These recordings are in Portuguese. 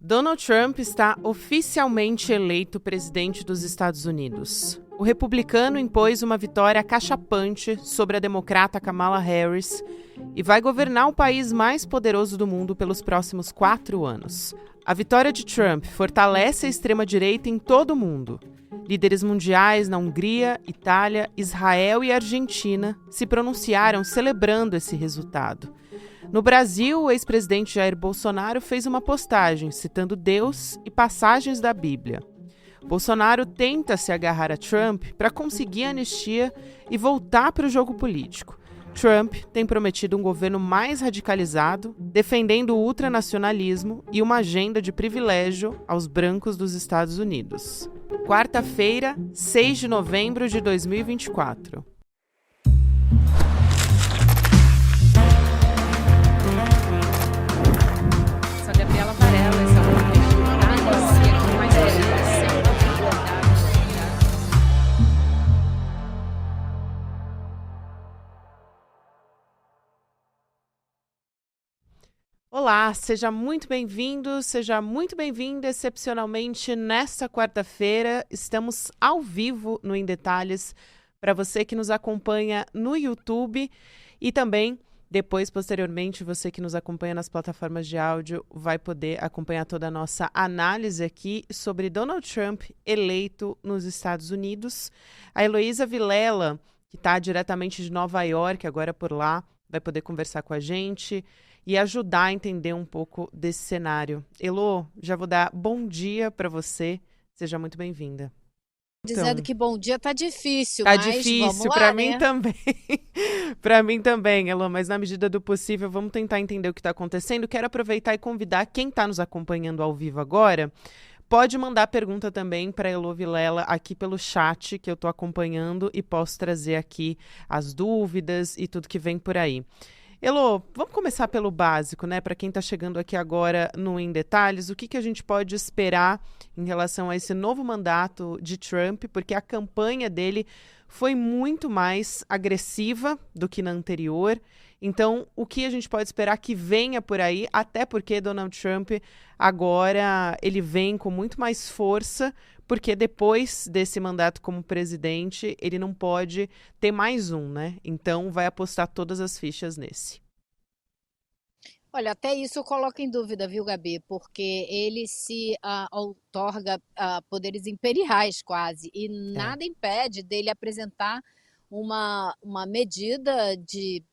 Donald Trump está oficialmente eleito presidente dos Estados Unidos. O republicano impôs uma vitória acachapante sobre a democrata Kamala Harris e vai governar o país mais poderoso do mundo pelos próximos 4 anos. A vitória de Trump fortalece a extrema-direita em todo o mundo. Líderes mundiais na Hungria, Itália, Israel e Argentina se pronunciaram celebrando esse resultado. No Brasil, o ex-presidente Jair Bolsonaro fez uma postagem citando Deus e passagens da Bíblia. Bolsonaro tenta se agarrar a Trump para conseguir anistia e voltar para o jogo político. Trump tem prometido um governo mais radicalizado, defendendo o ultranacionalismo e uma agenda de privilégio aos brancos dos Estados Unidos. Quarta-feira, 6 de novembro de 2024. Olá, seja muito bem-vindo, seja muito bem-vinda. Excepcionalmente, nesta quarta-feira, estamos ao vivo no Em Detalhes para você que nos acompanha no YouTube e também, depois, posteriormente, você que nos acompanha nas plataformas de áudio vai poder acompanhar toda a nossa análise aqui sobre Donald Trump eleito nos Estados Unidos. A Heloísa Vilela, que está diretamente de Nova York, agora por lá, vai poder conversar com a gente e ajudar a entender um pouco desse cenário. Elo, já vou dar bom dia para você. Seja muito bem-vinda. Dizendo que bom dia tá difícil, tá mas difícil, vamos lá, para né? mim também. Para mim também, Elo, mas na medida do possível, vamos tentar entender o que está acontecendo. Quero aproveitar e convidar quem está nos acompanhando ao vivo agora. Pode mandar pergunta também para Elo Vilela aqui pelo chat que eu estou acompanhando e posso trazer aqui as dúvidas e tudo que vem por aí. Elo, vamos começar pelo básico, né? Para quem está chegando aqui agora no Em Detalhes, o que a gente pode esperar em relação a esse novo mandato de Trump, porque a campanha dele foi muito mais agressiva do que na anterior. Então, o que a gente pode esperar que venha por aí, até porque Donald Trump agora ele vem com muito mais força, porque depois desse mandato como presidente, ele não pode ter mais um, né? Então, vai apostar todas as fichas nesse. Olha, até isso eu coloco em dúvida, viu, Gabi? Porque ele se outorga poderes imperiais quase, e nada impede dele apresentar uma medida de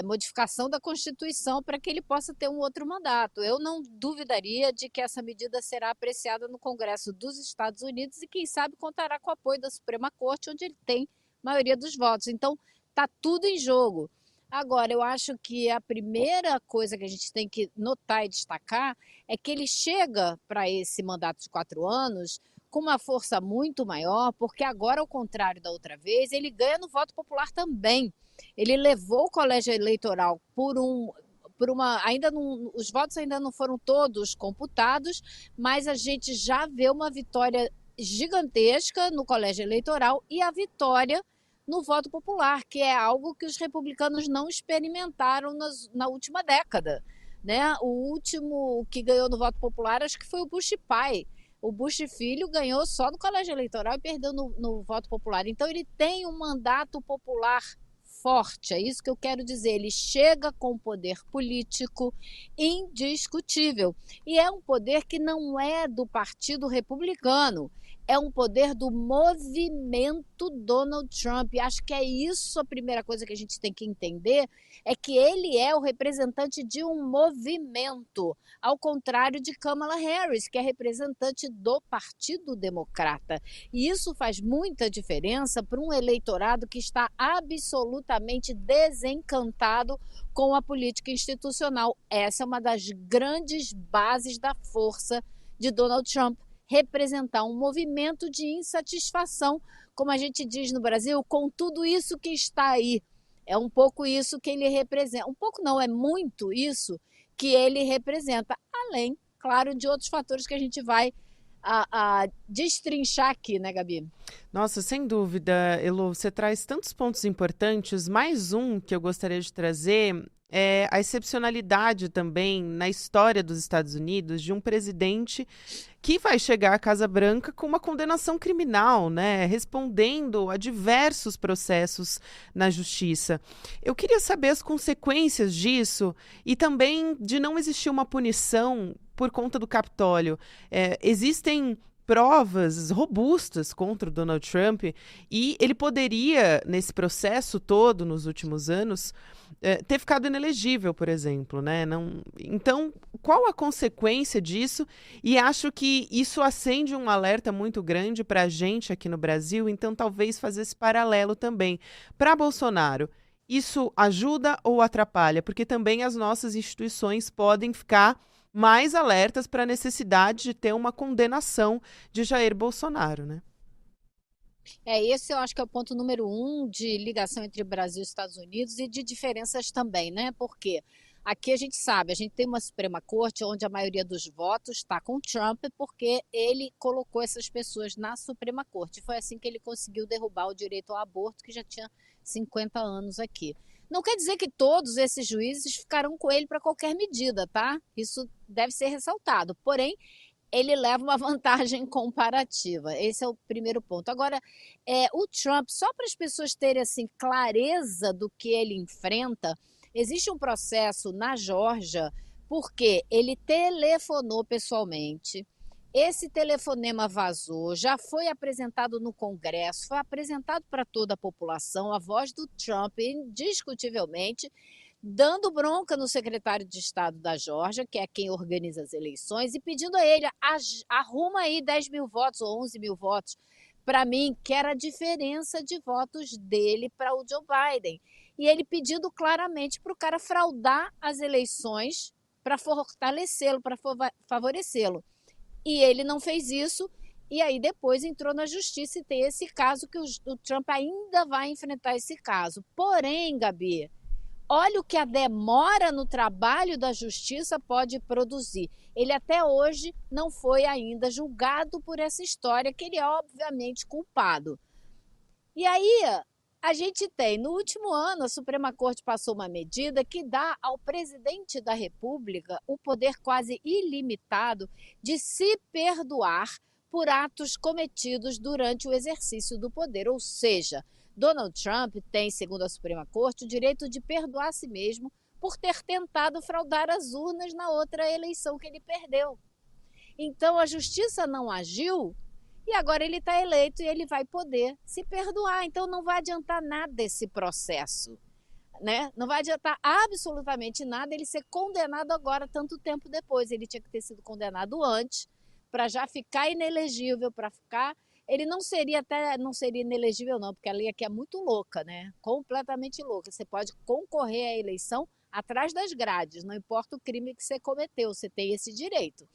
modificação da Constituição para que ele possa ter um outro mandato. Eu não duvidaria de que essa medida será apreciada no Congresso dos Estados Unidos e, quem sabe, contará com o apoio da Suprema Corte, onde ele tem maioria dos votos. Então, está tudo em jogo. Agora, eu acho que a primeira coisa que a gente tem que notar e destacar é que ele chega para esse mandato de 4 anos com uma força muito maior, porque agora, ao contrário da outra vez, ele ganha no voto popular também. Ele levou o colégio eleitoral os votos ainda não foram todos computados, mas a gente já vê uma vitória gigantesca no colégio eleitoral e a vitória no voto popular, que é algo que os republicanos não experimentaram na última década, né? O último que ganhou no voto popular acho que foi o Bush pai. O Bush filho ganhou só no colégio eleitoral e perdeu no voto popular. Então ele tem um mandato popular forte, é isso que eu quero dizer. Ele chega com poder político indiscutível. E é um poder que não é do Partido Republicano, é um poder do movimento Donald Trump. E acho que é isso a primeira coisa que a gente tem que entender, é que ele é o representante de um movimento, ao contrário de Kamala Harris, que é representante do Partido Democrata. E isso faz muita diferença para um eleitorado que está absolutamente desencantado com a política institucional. Essa é uma das grandes bases da força de Donald Trump, representar um movimento de insatisfação, como a gente diz no Brasil, com tudo isso que está aí. É um pouco isso que ele representa. Um pouco não, é muito isso que ele representa. Além, claro, de outros fatores que a gente vai destrinchar aqui, né, Gabi? Nossa, sem dúvida, Elo, você traz tantos pontos importantes. Mais um que eu gostaria de trazer a excepcionalidade também na história dos Estados Unidos de um presidente que vai chegar à Casa Branca com uma condenação criminal, né, respondendo a diversos processos na justiça. Eu queria saber as consequências disso e também de não existir uma punição por conta do Capitólio. Existem provas robustas contra o Donald Trump e ele poderia, nesse processo todo, nos últimos anos, ter ficado inelegível, por exemplo, né? Então, qual a consequência disso? E acho que isso acende um alerta muito grande para a gente aqui no Brasil, então talvez fazer esse paralelo também. Para Bolsonaro, isso ajuda ou atrapalha? Porque também as nossas instituições podem ficar mais alertas para a necessidade de ter uma condenação de Jair Bolsonaro, né? Esse eu acho que é o ponto número um de ligação entre Brasil e Estados Unidos e de diferenças também, né? Porque aqui a gente sabe, a gente tem uma Suprema Corte onde a maioria dos votos está com Trump porque ele colocou essas pessoas na Suprema Corte. Foi assim que ele conseguiu derrubar o direito ao aborto, que já tinha 50 anos aqui. Não quer dizer que todos esses juízes ficaram com ele para qualquer medida, tá? Isso deve ser ressaltado. Porém, ele leva uma vantagem comparativa. Esse é o primeiro ponto. Agora, o Trump, só para as pessoas terem assim, clareza do que ele enfrenta, existe um processo na Geórgia porque ele telefonou pessoalmente. Esse telefonema vazou, já foi apresentado no Congresso, foi apresentado para toda a população, a voz do Trump, indiscutivelmente, dando bronca no secretário de Estado da Geórgia, que é quem organiza as eleições, e pedindo a ele, arruma aí 10 mil votos ou 11 mil votos para mim, que era a diferença de votos dele para o Joe Biden. E ele pedindo claramente para o cara fraudar as eleições para fortalecê-lo, para favorecê-lo. E ele não fez isso, e aí depois entrou na justiça e tem esse caso que o Trump ainda vai enfrentar esse caso. Porém, Gabi, olha o que a demora no trabalho da justiça pode produzir. Ele até hoje não foi ainda julgado por essa história, que ele é obviamente culpado. E aí a gente tem, no último ano, a Suprema Corte passou uma medida que dá ao presidente da República o poder quase ilimitado de se perdoar por atos cometidos durante o exercício do poder. Ou seja, Donald Trump tem, segundo a Suprema Corte, o direito de perdoar a si mesmo por ter tentado fraudar as urnas na outra eleição que ele perdeu. Então, a justiça não agiu e agora ele está eleito e ele vai poder se perdoar. Então, não vai adiantar nada esse processo, né? Não vai adiantar absolutamente nada ele ser condenado agora, tanto tempo depois. Ele tinha que ter sido condenado antes, para já ficar inelegível, para ficar... Ele não seria inelegível não, porque a lei aqui é muito louca, né? Completamente louca. Você pode concorrer à eleição atrás das grades, não importa o crime que você cometeu, você tem esse direito.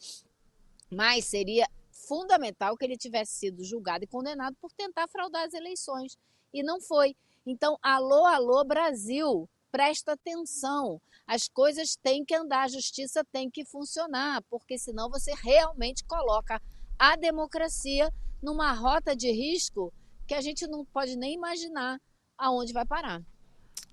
Mas seria fundamental que ele tivesse sido julgado e condenado por tentar fraudar as eleições. E não foi. Então, alô, alô, Brasil, presta atenção. As coisas têm que andar, a justiça tem que funcionar, porque senão você realmente coloca a democracia numa rota de risco que a gente não pode nem imaginar aonde vai parar.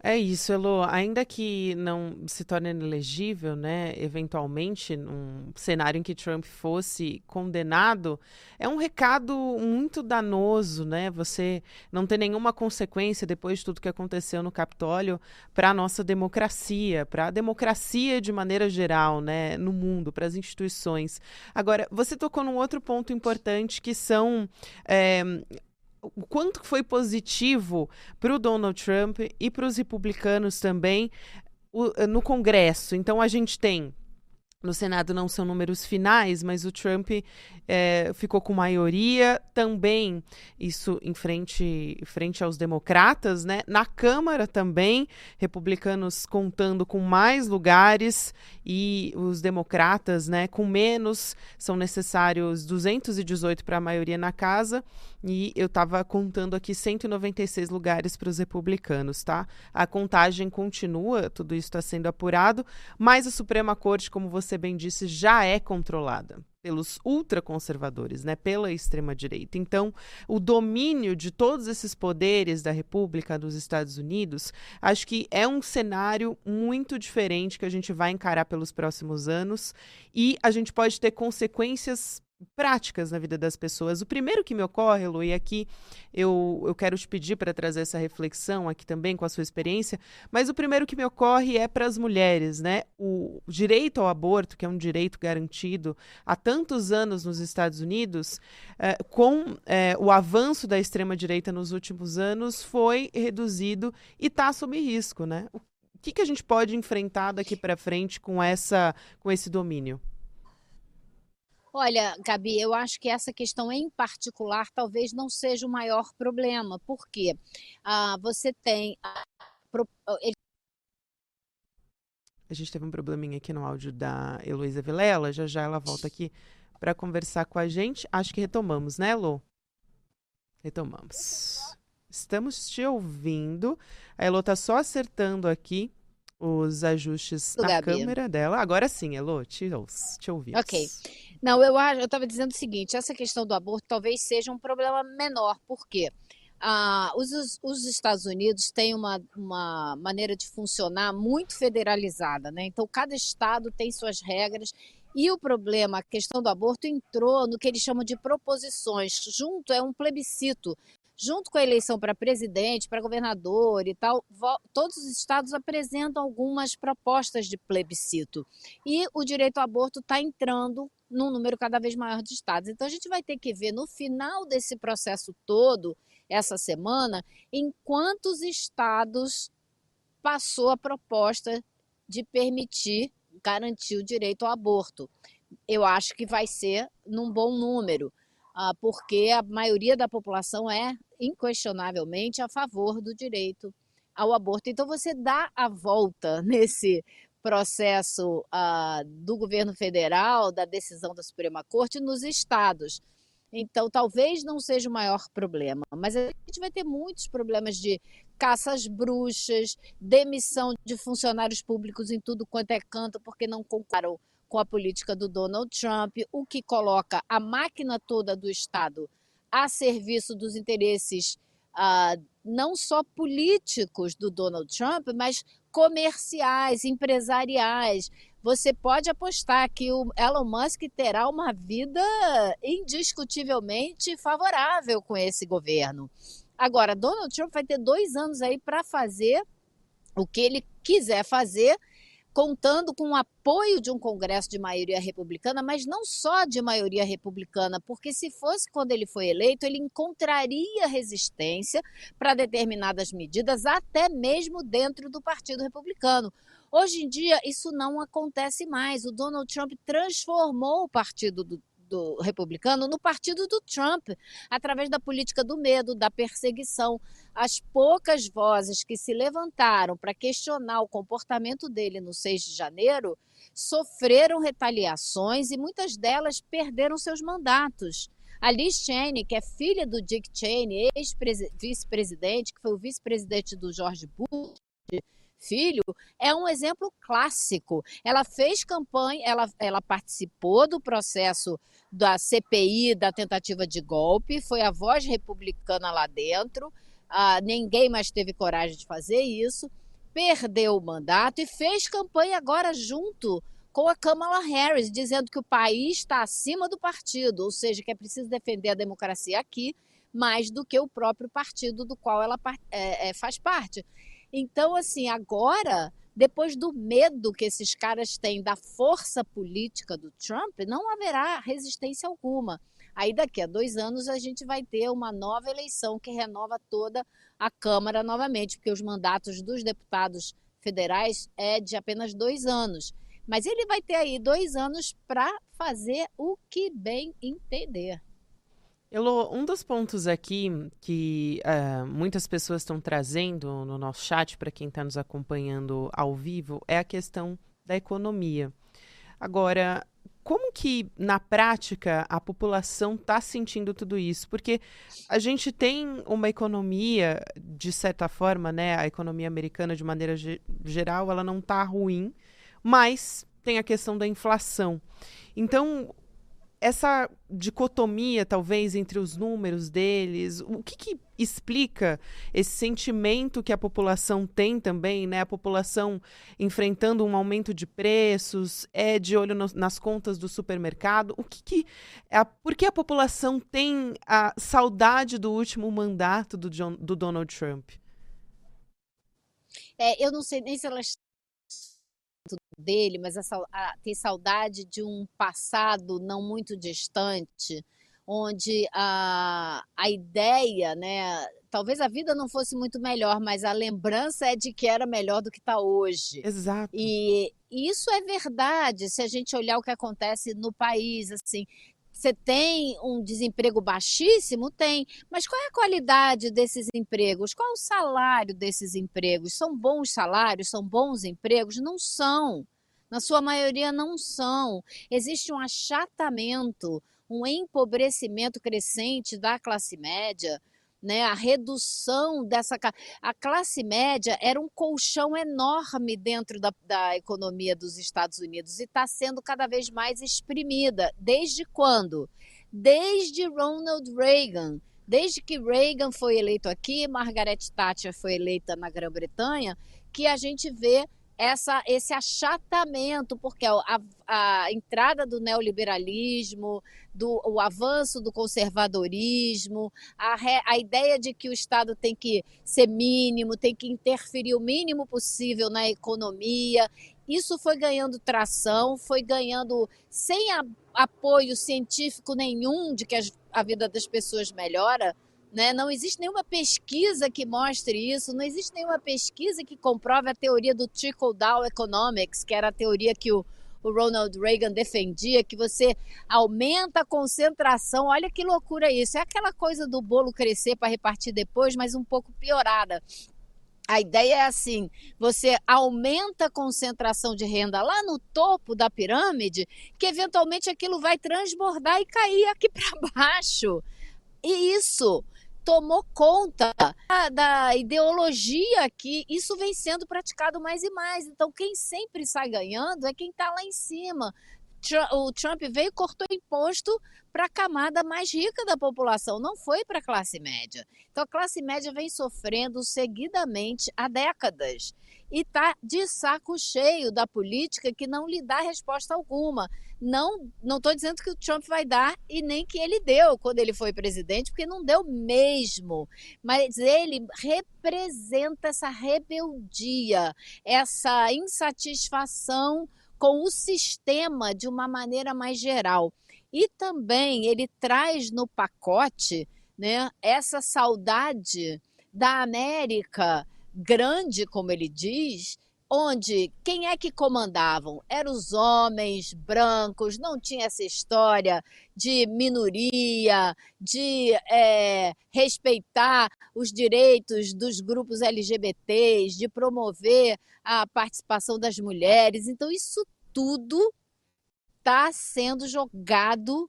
É isso, Elô. Ainda que não se torne inelegível, né, eventualmente, num cenário em que Trump fosse condenado, é um recado muito danoso, né? Você não ter nenhuma consequência depois de tudo que aconteceu no Capitólio para a nossa democracia, para a democracia de maneira geral, né, no mundo, para as instituições. Agora, você tocou num outro ponto importante que são... o quanto foi positivo para o Donald Trump e para os republicanos também no Congresso. Então, a gente tem, no Senado não são números finais, mas o Trump ficou com maioria também, isso em frente aos democratas, né? Na Câmara também, republicanos contando com mais lugares e os democratas, né, com menos, são necessários 218 para a maioria na casa, e eu estava contando aqui 196 lugares para os republicanos, tá? A contagem continua, tudo isso está sendo apurado, mas a Suprema Corte, como você bem disse, já é controlada pelos ultraconservadores, né, pela extrema-direita. Então, o domínio de todos esses poderes da República dos Estados Unidos, acho que é um cenário muito diferente que a gente vai encarar pelos próximos anos e a gente pode ter consequências práticas na vida das pessoas. O primeiro que me ocorre, Lu, e aqui eu quero te pedir para trazer essa reflexão aqui também com a sua experiência, mas o primeiro que me ocorre é para as mulheres, né? O direito ao aborto, que é um direito garantido há tantos anos nos Estados Unidos, com o avanço da extrema-direita nos últimos anos, foi reduzido e está sob risco, né? O que a gente pode enfrentar daqui para frente com esse domínio? Olha, Gabi, eu acho que essa questão em particular talvez não seja o maior problema, porque você tem. Pro- ele- A gente teve um probleminha aqui no áudio da Heloísa Vilela, já já ela volta aqui para conversar com a gente. Acho que retomamos, né, Elo? Retomamos. Estamos te ouvindo. A Elo tá só acertando aqui os ajustes na Gabi. câmera dela. Agora sim, Elo, te ouvimos. Ok. Não, eu estava dizendo o seguinte: essa questão do aborto talvez seja um problema menor, porque os Estados Unidos têm uma maneira de funcionar muito federalizada, né? Então, cada estado tem suas regras. E o problema, a questão do aborto, entrou no que eles chamam de proposições. É um plebiscito. Junto com a eleição para presidente, para governador e tal, todos os estados apresentam algumas propostas de plebiscito. E o direito ao aborto está entrando num número cada vez maior de estados. Então, a gente vai ter que ver no final desse processo todo, essa semana, em quantos estados passou a proposta de garantir o direito ao aborto. Eu acho que vai ser num bom número, porque a maioria da população é inquestionavelmente a favor do direito ao aborto. Então, você dá a volta nesse processo do governo federal, da decisão da Suprema Corte, nos estados. Então, talvez não seja o maior problema, mas a gente vai ter muitos problemas de caça às bruxas, demissão de funcionários públicos em tudo quanto é canto, porque não concordam com a política do Donald Trump, o que coloca a máquina toda do Estado a serviço dos interesses não só políticos do Donald Trump, mas comerciais, empresariais. Você pode apostar que o Elon Musk terá uma vida indiscutivelmente favorável com esse governo. Agora, Donald Trump vai ter 2 anos aí para fazer o que ele quiser fazer, contando com o apoio de um Congresso de maioria republicana, mas não só de maioria republicana, porque se fosse quando ele foi eleito, ele encontraria resistência para determinadas medidas, até mesmo dentro do Partido Republicano. Hoje em dia, isso não acontece mais. O Donald Trump transformou o Partido do Republicano no partido do Trump, através da política do medo, da perseguição. As poucas vozes que se levantaram para questionar o comportamento dele no 6 de janeiro sofreram retaliações e muitas delas perderam seus mandatos. A Liz Cheney, que é filha do Dick Cheney, ex-vice-presidente, que foi o vice-presidente do George Bush, filho, é um exemplo clássico. Ela fez campanha, ela participou do processo da CPI, da tentativa de golpe, foi a voz republicana lá dentro, ninguém mais teve coragem de fazer isso, perdeu o mandato e fez campanha agora junto com a Kamala Harris, dizendo que o país está acima do partido, ou seja, que é preciso defender a democracia aqui mais do que o próprio partido do qual ela faz parte. Então, assim, agora, depois do medo que esses caras têm da força política do Trump, não haverá resistência alguma. Aí, daqui a 2 anos, a gente vai ter uma nova eleição que renova toda a Câmara novamente, porque os mandatos dos deputados federais é de apenas 2 anos. Mas ele vai ter aí 2 anos para fazer o que bem entender. Elô, um dos pontos aqui que muitas pessoas estão trazendo no nosso chat, para quem está nos acompanhando ao vivo, é a questão da economia. Agora, como que, na prática, a população está sentindo tudo isso? Porque a gente tem uma economia, de certa forma, né, a economia americana, de maneira geral, ela não está ruim, mas tem a questão da inflação. Então, essa dicotomia, talvez, entre os números deles, o que explica esse sentimento que a população tem também, né? A população enfrentando um aumento de preços, de olho nas contas do supermercado. Por que a população tem a saudade do último mandato do Donald Trump? Eu não sei nem se ela dele, mas ter saudade de um passado não muito distante, onde a ideia, né? Talvez a vida não fosse muito melhor, mas a lembrança é de que era melhor do que está hoje. Exato. E isso é verdade, se a gente olhar o que acontece no país, assim, você tem um desemprego baixíssimo? Tem. Mas qual é a qualidade desses empregos? Qual é o salário desses empregos? São bons salários? São bons empregos? Não são. Na sua maioria, não são. Existe um achatamento, um empobrecimento crescente da classe média, né? A redução dessa. A classe média era um colchão enorme dentro da economia dos Estados Unidos e está sendo cada vez mais exprimida. Desde quando? Desde Ronald Reagan. Desde que Reagan foi eleito aqui, Margaret Thatcher foi eleita na Grã-Bretanha, que a gente vê esse achatamento, porque a entrada do neoliberalismo, o avanço do conservadorismo, a ideia de que o Estado tem que ser mínimo, tem que interferir o mínimo possível na economia, isso foi ganhando tração, foi ganhando sem apoio científico nenhum de que a vida das pessoas melhora. Né? Não existe nenhuma pesquisa que mostre isso, não existe nenhuma pesquisa que comprove a teoria do trickle-down economics, que era a teoria que o Ronald Reagan defendia, que você aumenta a concentração. Olha que loucura isso, é aquela coisa do bolo crescer para repartir depois, mas um pouco piorada. A ideia é assim, você aumenta a concentração de renda lá no topo da pirâmide, que eventualmente aquilo vai transbordar e cair aqui para baixo. E isso tomou conta da ideologia que isso vem sendo praticado mais e mais. Então, quem sempre sai ganhando é quem está lá em cima. O Trump veio e cortou imposto para a camada mais rica da população, não foi para a classe média. Então, a classe média vem sofrendo seguidamente há décadas e está de saco cheio da política que não lhe dá resposta alguma. Não estou dizendo que o Trump vai dar e nem que ele deu quando ele foi presidente, porque não deu mesmo. Mas ele representa essa rebeldia, essa insatisfação com o sistema de uma maneira mais geral. E também ele traz no pacote, né, essa saudade da América grande, como ele diz, onde quem é que comandavam? Eram os homens brancos, não tinha essa história de minoria, de respeitar os direitos dos grupos LGBTs, de promover a participação das mulheres. Então, isso tudo está sendo jogado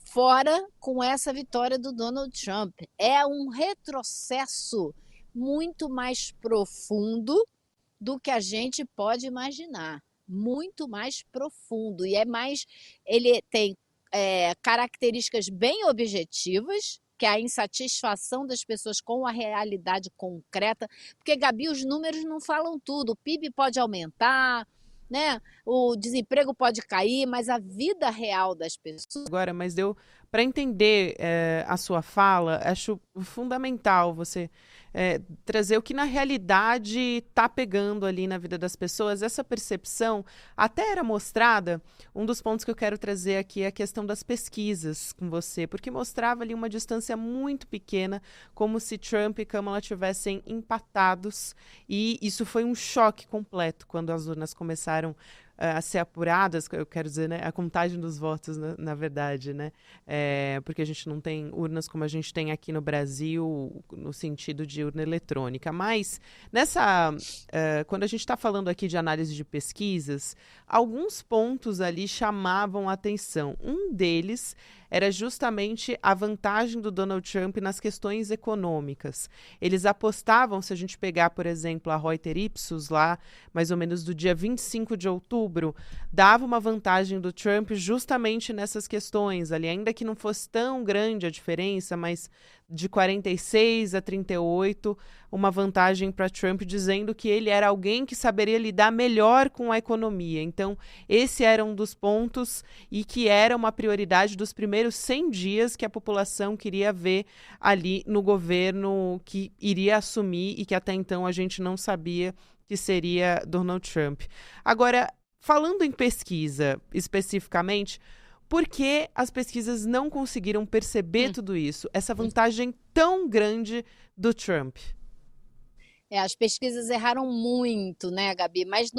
fora com essa vitória do Donald Trump. É um retrocesso muito mais profundo do que a gente pode imaginar, muito mais profundo, e ele tem características bem objetivas, que é a insatisfação das pessoas com a realidade concreta, porque, Gabi, os números não falam tudo, o PIB pode aumentar, né? O desemprego pode cair, mas a vida real das pessoas... Agora, mas deu para entender a sua fala, acho fundamental você trazer o que na realidade está pegando ali na vida das pessoas. Essa percepção até era mostrada, um dos pontos que eu quero trazer aqui é a questão das pesquisas com você, porque mostrava ali uma distância muito pequena, como se Trump e Kamala tivessem empatados, e isso foi um choque completo quando as urnas começaram a ser apuradas, eu quero dizer, né, a contagem dos votos, na verdade, né, porque a gente não tem urnas como a gente tem aqui no Brasil, no sentido de urna eletrônica, mas quando a gente está falando aqui de análise de pesquisas, alguns pontos ali chamavam a atenção. Um deles era justamente a vantagem do Donald Trump nas questões econômicas. Eles apostavam, se a gente pegar, por exemplo, a Reuters Ipsos lá, mais ou menos do dia 25 de outubro, dava uma vantagem do Trump justamente nessas questões ali, ainda que não fosse tão grande a diferença, mas de 46 a 38, uma vantagem para Trump, dizendo que ele era alguém que saberia lidar melhor com a economia. Então, esse era um dos pontos e que era uma prioridade dos primeiros 100 dias que a população queria ver ali no governo que iria assumir e que até então a gente não sabia que seria Donald Trump. Agora, falando em pesquisa especificamente, por que as pesquisas não conseguiram perceber tudo isso, essa vantagem tão grande do Trump? As pesquisas erraram muito, né, Gabi? Mas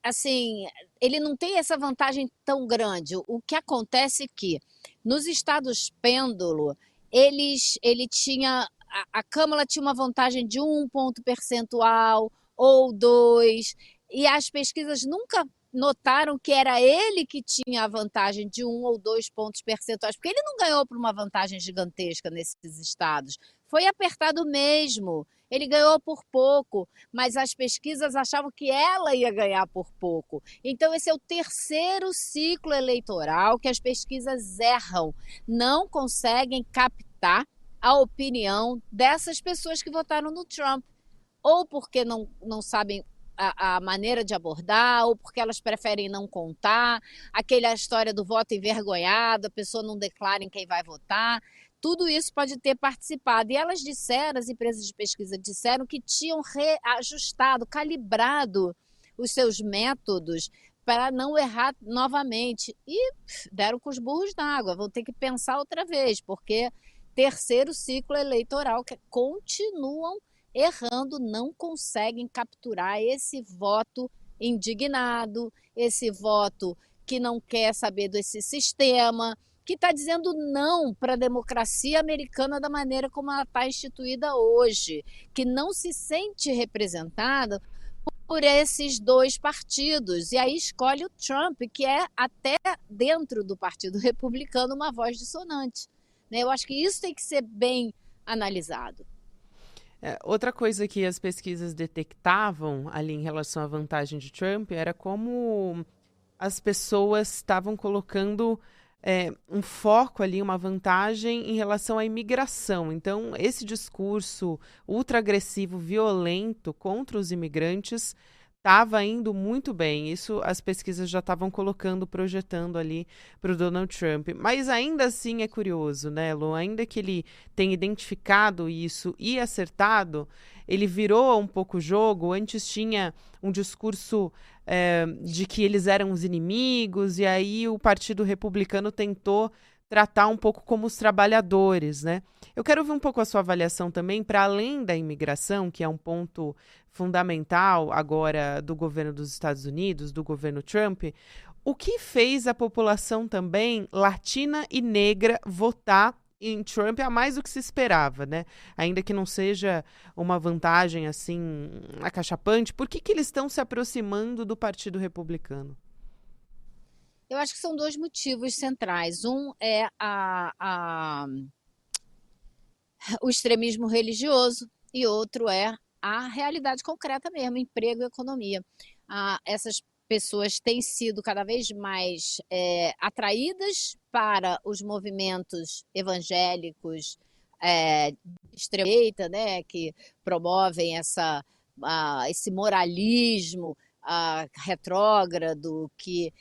assim, ele não tem essa vantagem tão grande. O que acontece é que nos estados pêndulo, ele tinha a Câmara tinha uma vantagem de 1 ponto percentual ou 2, e as pesquisas nunca notaram que era ele que tinha a vantagem de 1 ou 2 pontos percentuais, porque ele não ganhou por uma vantagem gigantesca nesses estados. Foi apertado mesmo. Ele ganhou por pouco, mas as pesquisas achavam que ela ia ganhar por pouco. Então, esse é o terceiro ciclo eleitoral que as pesquisas erram, não conseguem captar a opinião dessas pessoas que votaram no Trump, ou porque não sabem a maneira de abordar, ou porque elas preferem não contar, aquela história do voto envergonhado, a pessoa não declara em quem vai votar. Tudo isso pode ter participado. E elas disseram, as empresas de pesquisa disseram que tinham reajustado, calibrado os seus métodos para não errar novamente. E deram com os burros na água, vão ter que pensar outra vez, porque terceiro ciclo eleitoral que continuam errando, não conseguem capturar esse voto indignado, esse voto que não quer saber desse sistema, que está dizendo não para a democracia americana da maneira como ela está instituída hoje, que não se sente representada por esses dois partidos. E aí escolhe o Trump, que é até dentro do Partido Republicano uma voz dissonante. Eu acho que isso tem que ser bem analisado. Outra coisa que as pesquisas detectavam ali em relação à vantagem de Trump era como as pessoas estavam colocando um foco ali, uma vantagem em relação à imigração. Então, esse discurso ultra-agressivo, violento contra os imigrantes estava indo muito bem. Isso as pesquisas já estavam colocando, projetando ali para o Donald Trump. Mas ainda assim é curioso, né, Lu? Ainda que ele tenha identificado isso e acertado, ele virou um pouco o jogo. Antes tinha um discurso de que eles eram os inimigos, e aí o Partido Republicano tentou tratar um pouco como os trabalhadores, né? Eu quero ouvir um pouco a sua avaliação também, para além da imigração, que é um ponto fundamental agora do governo dos Estados Unidos, do governo Trump, o que fez a população também latina e negra votar em Trump a mais do que se esperava, né? Ainda que não seja uma vantagem assim acachapante, por que eles estão se aproximando do Partido Republicano? Eu acho que são dois motivos centrais. Um é o extremismo religioso e outro é a realidade concreta mesmo, emprego e economia. Essas pessoas têm sido cada vez mais atraídas para os movimentos evangélicos de extrema direita, né, que promovem esse moralismo retrógrado, que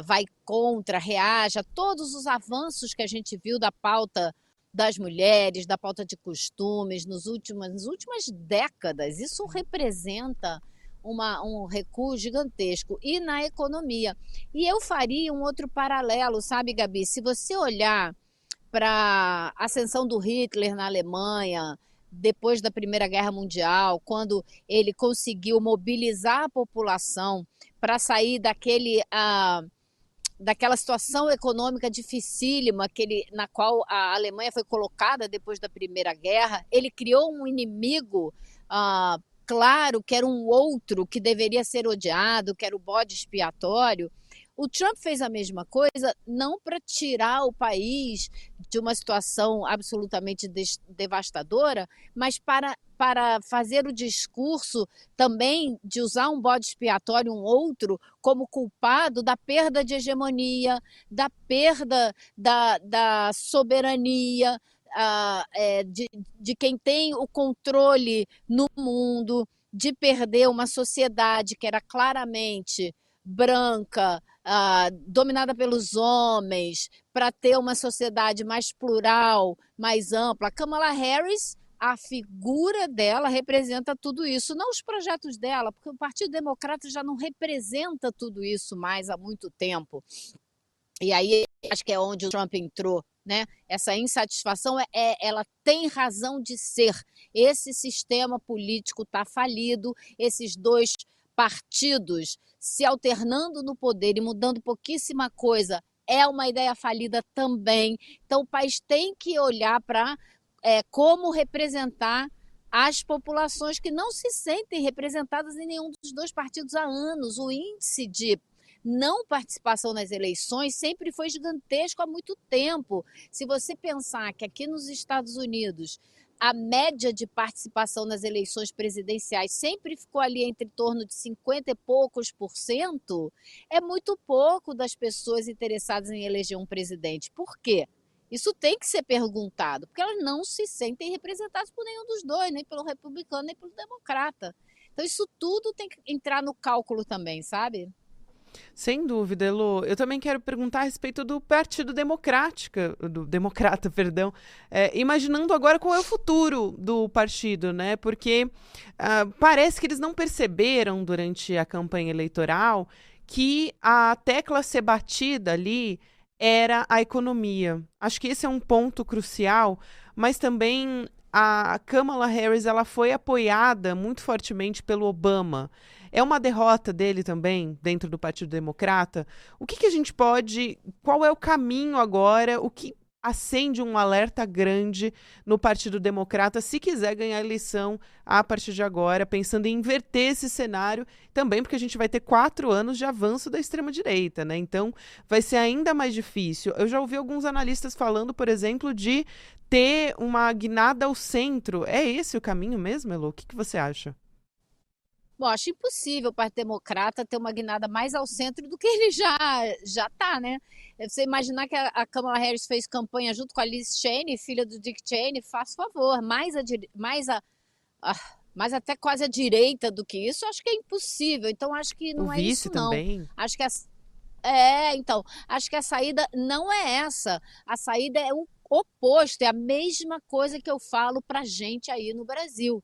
vai contra, reage a todos os avanços que a gente viu da pauta das mulheres, da pauta de costumes nas últimas décadas. Isso representa um recuo gigantesco. E na economia. E eu faria um outro paralelo, sabe, Gabi? Se você olhar para a ascensão do Hitler na Alemanha, depois da Primeira Guerra Mundial, quando ele conseguiu mobilizar a população para sair daquela situação econômica dificílima na qual a Alemanha foi colocada depois da Primeira Guerra, ele criou um inimigo claro, que era um outro que deveria ser odiado, que era o bode expiatório. O Trump fez a mesma coisa, não para tirar o país de uma situação absolutamente devastadora, mas para fazer o discurso também de usar um bode expiatório, um outro, como culpado da perda de hegemonia, da perda da soberania, de quem tem o controle no mundo, de perder uma sociedade que era claramente branca, dominada pelos homens, para ter uma sociedade mais plural, mais ampla. Kamala Harris, a figura dela representa tudo isso, não os projetos dela, porque o Partido Democrata já não representa tudo isso mais há muito tempo. E aí acho que é onde o Trump entrou, né? Essa insatisfação ela tem razão de ser. Esse sistema político está falido, esses dois partidos se alternando no poder e mudando pouquíssima coisa é uma ideia falida também. Então o país tem que olhar para como representar as populações que não se sentem representadas em nenhum dos dois partidos há anos. O índice de não participação nas eleições sempre foi gigantesco há muito tempo. Se você pensar que aqui nos Estados Unidos a média de participação nas eleições presidenciais sempre ficou ali entre torno de 50 e poucos %, é muito pouco das pessoas interessadas em eleger um presidente. Por quê? Isso tem que ser perguntado, porque elas não se sentem representadas por nenhum dos dois, nem pelo republicano, nem pelo democrata. Então isso tudo tem que entrar no cálculo também, sabe? Sem dúvida, Elô. Eu também quero perguntar a respeito do Partido Democrata, perdão. Imaginando agora qual é o futuro do partido, né? Porque parece que eles não perceberam durante a campanha eleitoral que a tecla a ser batida ali era a economia. Acho que esse é um ponto crucial, mas também a Kamala Harris ela foi apoiada muito fortemente pelo Obama. É uma derrota dele também, dentro do Partido Democrata. O que a gente pode... Qual é o caminho agora? O que acende um alerta grande no Partido Democrata se quiser ganhar a eleição a partir de agora, pensando em inverter esse cenário, também porque a gente vai ter 4 anos de avanço da extrema-direita, né? Então, vai ser ainda mais difícil. Eu já ouvi alguns analistas falando, por exemplo, de ter uma guinada ao centro. É esse o caminho mesmo, Elô? O que você acha? Bom, acho impossível o Partido Democrata ter uma guinada mais ao centro do que ele já está, né? Você imaginar que a Kamala Harris fez campanha junto com a Liz Cheney, filha do Dick Cheney, faz favor, mais até quase a direita do que isso, acho que é impossível. Então acho que O não é vice isso não. também? Acho que então, acho que a saída não é essa. A saída é o oposto, é a mesma coisa que eu falo pra gente aí no Brasil.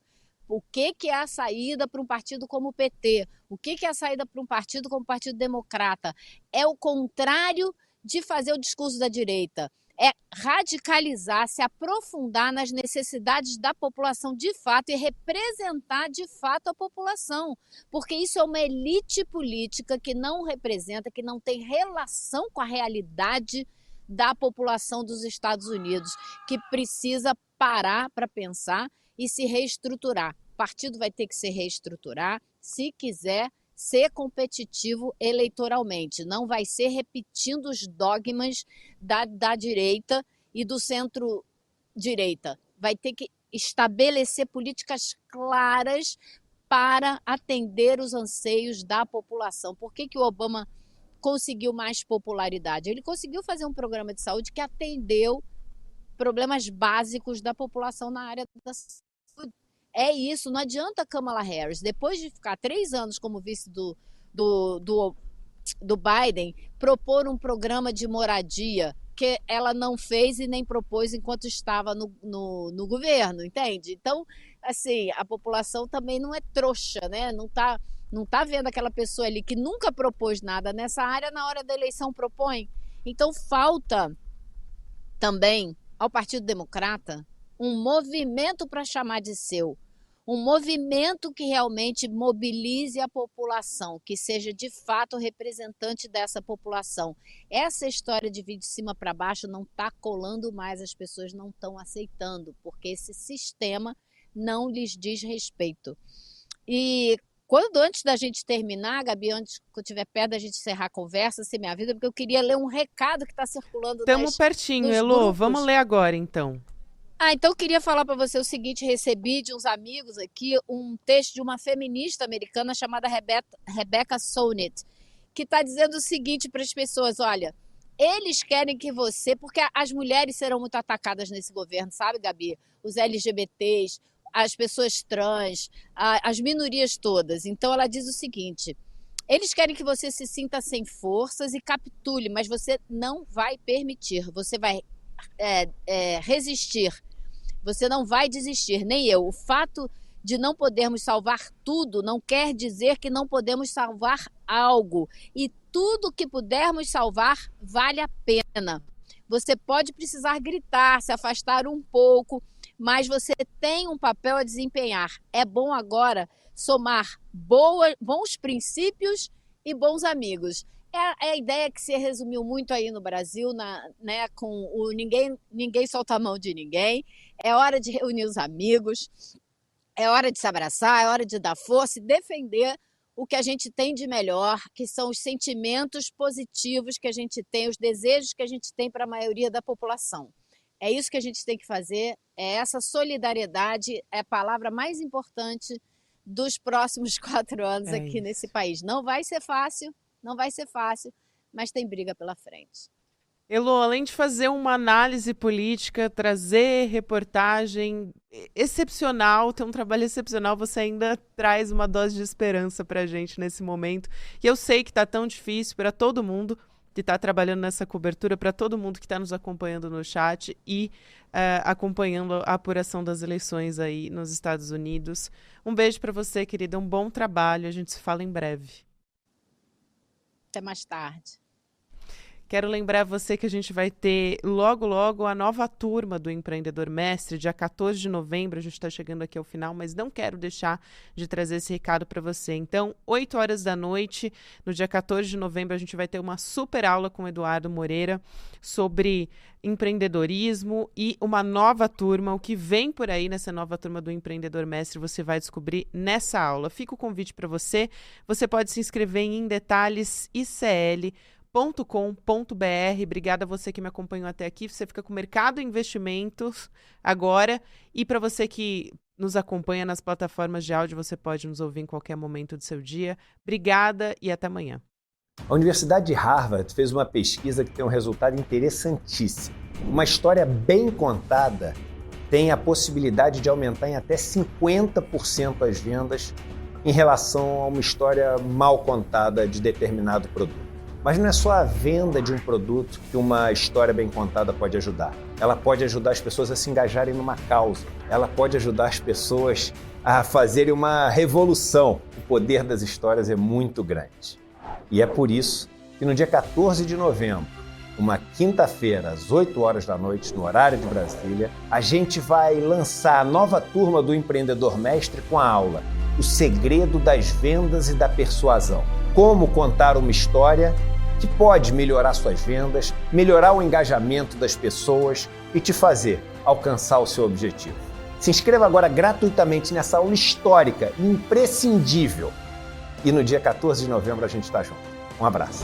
O que é a saída para um partido como o PT? O que é a saída para um partido como o Partido Democrata? É o contrário de fazer o discurso da direita. É radicalizar, se aprofundar nas necessidades da população de fato e representar de fato a população. Porque isso é uma elite política que não representa, que não tem relação com a realidade da população dos Estados Unidos, que precisa parar para pensar e se reestruturar. O partido vai ter que se reestruturar se quiser ser competitivo eleitoralmente. Não vai ser repetindo os dogmas da direita e do centro-direita. Vai ter que estabelecer políticas claras para atender os anseios da população. Por que o Obama conseguiu mais popularidade? Ele conseguiu fazer um programa de saúde que atendeu problemas básicos da população na área da saúde. É isso, não adianta a Kamala Harris, depois de ficar 3 anos como vice do Biden, propor um programa de moradia que ela não fez e nem propôs enquanto estava no governo, entende? Então, assim, a população também não é trouxa, né? Não tá vendo aquela pessoa ali que nunca propôs nada nessa área, na hora da eleição propõe. Então, falta também ao Partido Democrata um movimento para chamar de seu, um movimento que realmente mobilize a população, que seja de fato representante dessa população. Essa história de vir de cima para baixo não está colando mais, as pessoas não estão aceitando, porque esse sistema não lhes diz respeito. E Antes da gente terminar, Gabi, antes que eu estiver perto da gente encerrar a conversa, você me avisa, porque eu queria ler um recado que está circulando Estamos pertinho, nos Elô. grupos. Vamos ler agora, então. Então eu queria falar para você o seguinte: recebi de uns amigos aqui um texto de uma feminista americana chamada Rebecca Solnit, que está dizendo o seguinte para as pessoas: olha, eles querem que você, porque as mulheres serão muito atacadas nesse governo, sabe, Gabi? Os LGBTs, as pessoas trans, as minorias todas. Então ela diz o seguinte: eles querem que você se sinta sem forças e capitule, mas você não vai permitir, você vai resistir. Você não vai desistir, nem eu. O fato de não podermos salvar tudo não quer dizer que não podemos salvar algo. E tudo que pudermos salvar vale a pena. Você pode precisar gritar, se afastar um pouco, mas você tem um papel a desempenhar. É bom agora somar bons princípios e bons amigos. É a ideia que se resumiu muito aí no Brasil, né, com o ninguém solta a mão de ninguém. É hora de reunir os amigos, é hora de se abraçar, é hora de dar força e defender o que a gente tem de melhor, que são os sentimentos positivos que a gente tem, os desejos que a gente tem para a maioria da população. É isso que a gente tem que fazer, é essa solidariedade, é a palavra mais importante dos próximos 4 anos aqui nesse país. Não vai ser fácil, mas tem briga pela frente. Elô, além de fazer uma análise política, trazer reportagem excepcional, ter um trabalho excepcional, você ainda traz uma dose de esperança para a gente nesse momento. E eu sei que está tão difícil para todo mundo que está trabalhando nessa cobertura, para todo mundo que está nos acompanhando no chat e acompanhando a apuração das eleições aí nos Estados Unidos. Um beijo para você, querida. Um bom trabalho. A gente se fala em breve. Até mais tarde. Quero lembrar você que a gente vai ter logo, logo a nova turma do Empreendedor Mestre, dia 14 de novembro, a gente está chegando aqui ao final, mas não quero deixar de trazer esse recado para você. Então, 8 horas da noite, no dia 14 de novembro, a gente vai ter uma super aula com o Eduardo Moreira sobre empreendedorismo e uma nova turma. O que vem por aí nessa nova turma do Empreendedor Mestre, você vai descobrir nessa aula. Fica o convite para você. Você pode se inscrever em Detalhes ICL.com.br. Obrigada a você que me acompanhou até aqui. Você fica com o Mercado Investimentos agora. E para você que nos acompanha nas plataformas de áudio, você pode nos ouvir em qualquer momento do seu dia. Obrigada e até amanhã. A Universidade de Harvard fez uma pesquisa que tem um resultado interessantíssimo. Uma história bem contada tem a possibilidade de aumentar em até 50% as vendas em relação a uma história mal contada de determinado produto. Mas não é só a venda de um produto que uma história bem contada pode ajudar. Ela pode ajudar as pessoas a se engajarem numa causa. Ela pode ajudar as pessoas a fazerem uma revolução. O poder das histórias é muito grande. E é por isso que no dia 14 de novembro, uma quinta-feira, às 8 horas da noite, no horário de Brasília, a gente vai lançar a nova turma do Empreendedor Mestre com a aula O Segredo das Vendas e da Persuasão. Como contar uma história que pode melhorar suas vendas, melhorar o engajamento das pessoas e te fazer alcançar o seu objetivo. Se inscreva agora gratuitamente nessa aula histórica e imprescindível. E no dia 14 de novembro a gente está junto. Um abraço.